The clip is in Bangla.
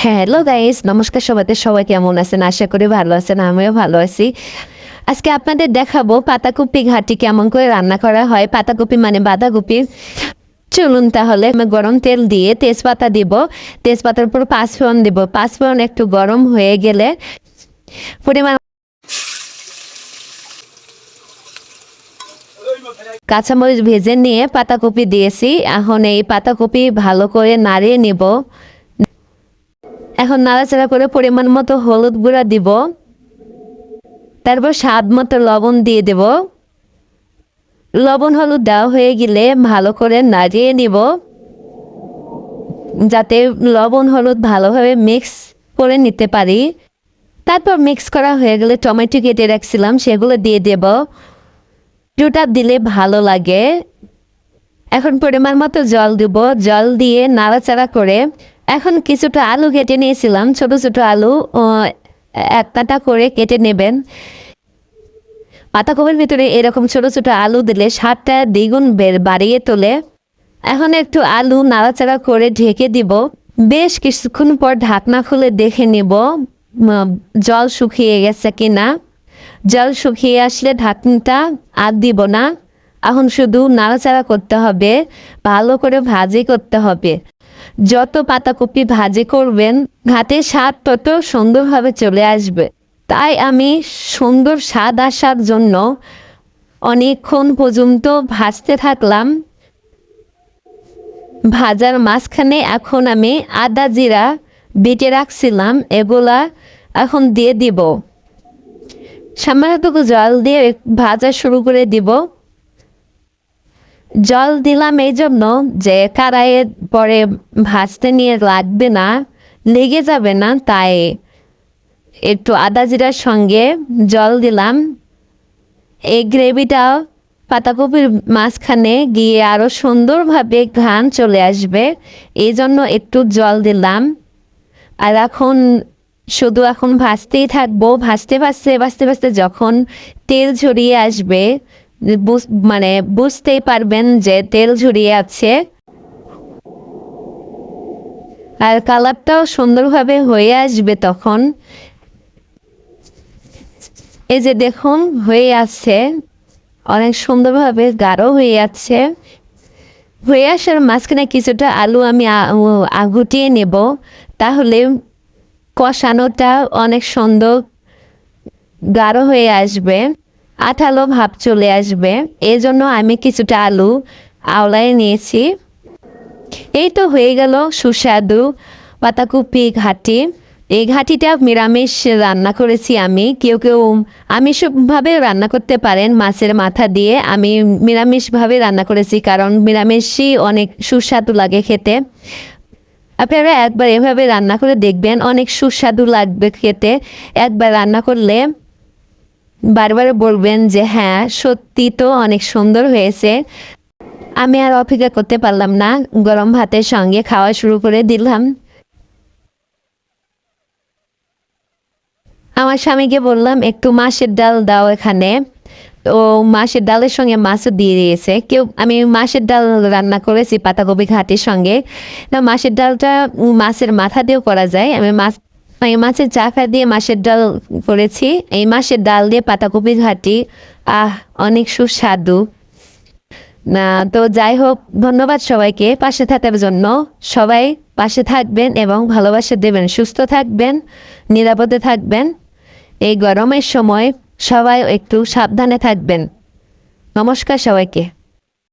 হ্যালো গাইস, নমস্কার সবাইকে। সবাই কেমন আছেন? আশা করি ভালো আছেন, আমিও ভালো আছি। আজকে আপনাদের দেখাবো পাতাকপি ঘাটি কেমন করে রান্না করা হয়। পাতাকপি মানে বাঁধাকপি। চলুন তাহলে আমি গরম তেল দিয়ে তেজপাতা দিব, তেজপাতার উপর পাঁচফোড়ন দিব। পাঁচফোড়ন একটু গরম হয়ে গেলে পরিমাণ কাঁচামরিচ ভেজে নিয়ে পাতাকপি দিয়েছি। এখন এই পাতাকপি ভালো করে নাড়িয়ে নিব। এখন নাড়াচাড়া করে পরিমাণ মতো হলুদ গুঁড়া দিব, তারপর স্বাদ মতো লবণ দিয়ে দেব। লবণ হলুদ দেওয়া হয়ে গেলে ভালো করে নাড়িয়ে নিব, যাতে লবণ হলুদ ভালোভাবে মিক্স করে নিতে পারি। তারপর মিক্স করা হয়ে গেলে টমেটো কেটে রাখছিলাম সেগুলো দিয়ে দেব। দুটা দিলে ভালো লাগে। এখন পরিমাণ মতো জল দিব, জল দিয়ে নাড়াচাড়া করে এখন কিছুটা আলু কেটে নিয়েছিলাম, ছোট ছোট আলু একটা করে কেটে নেবেন। পাতাকপির ভিতরে এরকম ছোট ছোট আলু দিলে স্বাদটা দ্বিগুণ বাড়িয়ে তোলে। এখন একটু আলু নাড়াচাড়া করে ঢেকে দিব। বেশ কিছুক্ষণ পর ঢাকনা খুলে দেখে নিব জল শুকিয়ে গেছে কিনা। জল শুকিয়ে আসলে ঢাকনাটা আর দিব না। এখন শুধু নাড়াচাড়া করতে হবে, ভালো করে ভাজি করতে হবে। যত পাতাকপি ভাজি করবেন ঘাটের স্বাদ তত সুন্দরভাবে চলে আসবে। তাই আমি সুন্দর স্বাদ আসার জন্য অনেকক্ষণ পর্যন্ত ভাজতে থাকলাম। ভাজার মাঝখানে এখন আমি আদা জিরা বেটে রাখছিলাম, এগুলা এখন দিয়ে দিব। সামান্যটুকু জল দিয়ে ভাজা শুরু করে দিব। জল দিলাম এই জন্য যে কড়াইয়ে পরে ভাজতে নিয়ে লাগবে না, লেগে যাবে না, তাই একটু আদা জিরার সঙ্গে জল দিলাম। এই গ্রেভিটা পাতাকপির মাঝখানে গিয়ে আরও সুন্দরভাবে ঘ্রাণ চলে আসবে, এই জন্য একটু জল দিলাম। আর এখন শুধু এখন ভাজতেই থাকবো। ভাজতে ভাজতে ভাজতে ভাজতে যখন তেল ঝরিয়ে আসবে, মানে বুঝতেই পারবেন যে তেল ঝরিয়ে আছে। আর কালারটাও সুন্দরভাবে হয়ে আসবে তখন। এই যে দেখুন হয়ে আছে, অনেক সুন্দরভাবে গাঢ় হয়ে আছে। হয়ে আসার মাঝখানে কিছুটা আলু আমি গুটিয়ে নেব, তাহলে কষানোটা অনেক সুন্দর গাঢ় হয়ে আসবে, আঠালো ভাব চলে আসবে। এই জন্য আমি কিছুটা আলু আওলায় নিয়েছি। এই তো হয়ে গেল সুস্বাদু পাতাকপি ঘাটি। এই ঘাটিটা নিরামিষ রান্না করেছি আমি। কেউ কেউ আমিষভাবে রান্না করতে পারেন মাছের মাথা দিয়ে। আমি নিরামিষভাবে রান্না করেছি, কারণ নিরামিষই অনেক সুস্বাদু লাগে খেতে। আপনারা একবার এভাবে রান্না করে দেখবেন, অনেক সুস্বাদু লাগবে খেতে। একবার রান্না করলে বারবার বলবেন যে হ্যাঁ সত্যি তো অনেক সুন্দর হয়েছে। আমি আর অপেক্ষা করতে পারলাম না, গরম ভাতের সঙ্গে খাওয়া শুরু করে দিলাম। আমার স্বামীকে বললাম একটু মাছের ডাল দাও এখানে, তো মাছের ডালের সঙ্গে মাছও দিয়ে দিয়েছে। আমি মাছের ডাল রান্না করেছি পাতাকপি ঘাটির সঙ্গে। মাছের ডালটা মাছের মাথা দিয়েও করা যায়। আমি মাছের চাকা দিয়ে মাছের ডাল করেছি। এই মাছের ডাল দিয়ে পাতাকপি ঘাটি অনেক সুস্বাদু না। তো যাই হোক, ধন্যবাদ সবাইকে পাশে থাকার জন্য। সবাই পাশে থাকবেন এবং ভালোবাসা দেবেন। সুস্থ থাকবেন, নিরাপদে থাকবেন। এই গরমের সময় সবাই একটু সাবধানে থাকবেন। নমস্কার সবাইকে।